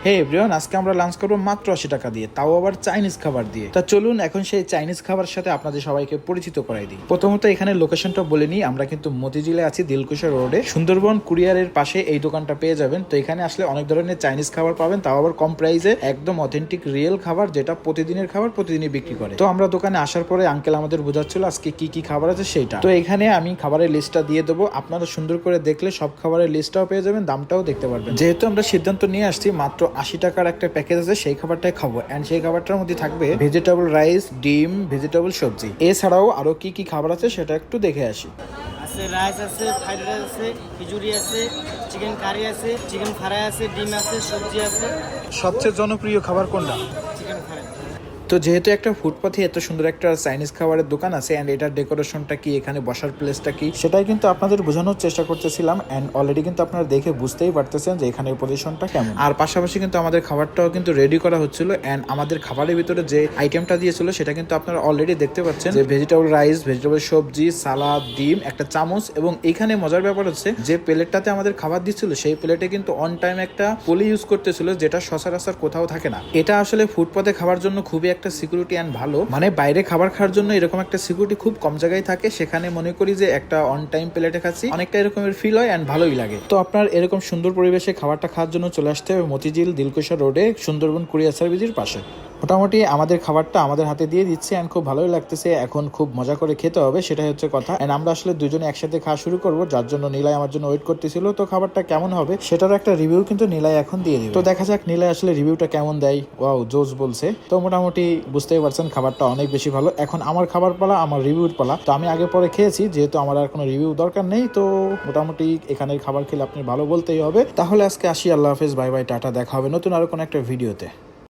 হে everyone, আজকে আমরা lunch করবো মাত্র 80 টাকা দিয়ে, তাও আবার চাইনিজ খাবার দিয়ে। তা চলুন এখন সেই চাইনিজ খাবার সাথে আপনাদের সবাইকে পরিচিত করাই দিই। প্রথমত এখানে লোকেশনটা বলে নিই, আমরা কিন্তু মতিঝিলে আছি, দিলকুশা রোডে, সুন্দরবন কুরিয়ারের পাশে এই দোকানটা পেয়ে যাবেন। তো এখানে আসলে অনেক ধরনের চাইনিজ খাবার পাবেন, তাও আবার কম প্রাইসে, একদম অথেন্টিক রিয়েল খাবার, যেটা প্রতিদিনের খাবার প্রতিদিনই বিক্রি করে। তো আমরা দোকানে আসার পরে আঙ্কেল আমাদের বোঝাচ্ছিল আজকে কি কি খাবার আছে সেইটা। তো এখানে আমি খাবারের লিস্টটা দিয়ে দেবো, আপনারা সুন্দর করে দেখলে সব খাবারের লিস্টটাও পেয়ে যাবেন, দামটাও দেখতে পারবেন। যেহেতু আমরা সিদ্ধান্ত নিয়ে আসছি মাত্র 80 টাকার একটা প্যাকেজ আছে, সেই খাবারটাই খাবো। এন্ড সেই খাবারটার মধ্যে থাকবে ভেজিটেবল রাইস, ডিম, ভেজিটেবল সবজি। এছাড়াও আরো কি কি খাবার আছে সেটা একটু দেখে আসি। আছে রাইস আছে, ফ্রাইড রাইস আছে, খিচুড়ি আছে, চিকেন কারি আছে, চিকেন ফ্রাই আছে, ডিম আছে, সবজি আছে। সবচেয়ে জনপ্রিয় খাবার কোনটা? Chicken fry. তো যেহেতু একটা ফুটপাথে এত সুন্দর একটা চাইনিজ খাবারের দোকান আছে এন্ড এটার ডেকোরেশনটা কি, এখানে বসার প্লেসটা কি, সেটাই কিন্তু আপনাদের বোঝানোর চেষ্টা করতেছিলাম। এন্ড অলরেডি কিন্তু আপনারা দেখে বুঝতেই পারতেছেন যে এখানের পজিশনটা কেমন। আর পাশাপাশি কিন্তু আমাদের খাবারটাও কিন্তু রেডি করা হচ্ছিল। এন্ড আমাদের খাবারের ভিতরে যে আইটেমটা দিয়েছিল সেটা কিন্তু আপনারা অলরেডি দেখতে পাচ্ছেন, যে ভেজিটেবল রাইস, ভেজিটেবল সবজি, সালাদ, ডিম, একটা চামচ। এবং এখানে মজার ব্যাপার হচ্ছে যে প্লেটটাতে আমাদের খাবার দিচ্ছিল সেই প্লেটে কিন্তু অন টাইম একটা পলি ইউজ করতেছিল, যেটা সচরাচর কোথাও থাকে না। এটা আসলে ফুটপাথে খাবার জন্য খুবই একটা সিকিউরিটি এন্ড ভালো, মানে বাইরে খাবার খাওয়ার জন্য এরকম একটা সিকিউরিটি খুব কম জায়গায় থাকে। সেখানে মনে করি যে একটা অন টাইম প্লেটে খাচ্ছি, অনেকটা এরকমের ফিল হয় এন্ড ভালোই লাগে। তো আপনার এরকম সুন্দর পরিবেশে খাবারটা খাওয়ার জন্য চলে আসতে হবে মতিঝিল দিলকুশা রোডে, সুন্দরবন কুরিয়ার সার্ভিসের পাশে। মোটামুটি আমাদের খাবারটা আমাদের হাতে দিয়ে দিচ্ছে এন্ড খুব ভালোই লাগতেছে। এখন খুব মজা করে খেতে হবে, সেটাই হচ্ছে কথা। এন্ড আমরা আসলে দুজনে একসাথে খাওয়া শুরু করবো, যার জন্য নীলাই আমার জন্য ওয়েট করতেছিল। তো খাবারটা কেমন হবে সেটারও একটা রিভিউ কিন্তু নীলাই এখন দিয়ে দিবে। তো দেখা যাক নীলাই আসলে রিভিউটা কেমন দেয়। ওয়াও, জোস বলছে। তো মোটামুটি বুঝতেই পারছেন খাবারটা অনেক বেশি ভালো। এখন আমার খাবার পালা, আমার রিভিউর পালা। তো আমি আগে পরে খেয়েছি, যেহেতু আমার আর কোনো রিভিউ দরকার নেই। তো মোটামুটি এখানের খাবার খেলে আপনি ভালো বলতেই হবে। তাহলে আজকে আসি, আল্লাহ হাফেজ, বাই বাই, টাটা, দেখা হবে নতুন আরো কোনো একটা ভিডিওতে।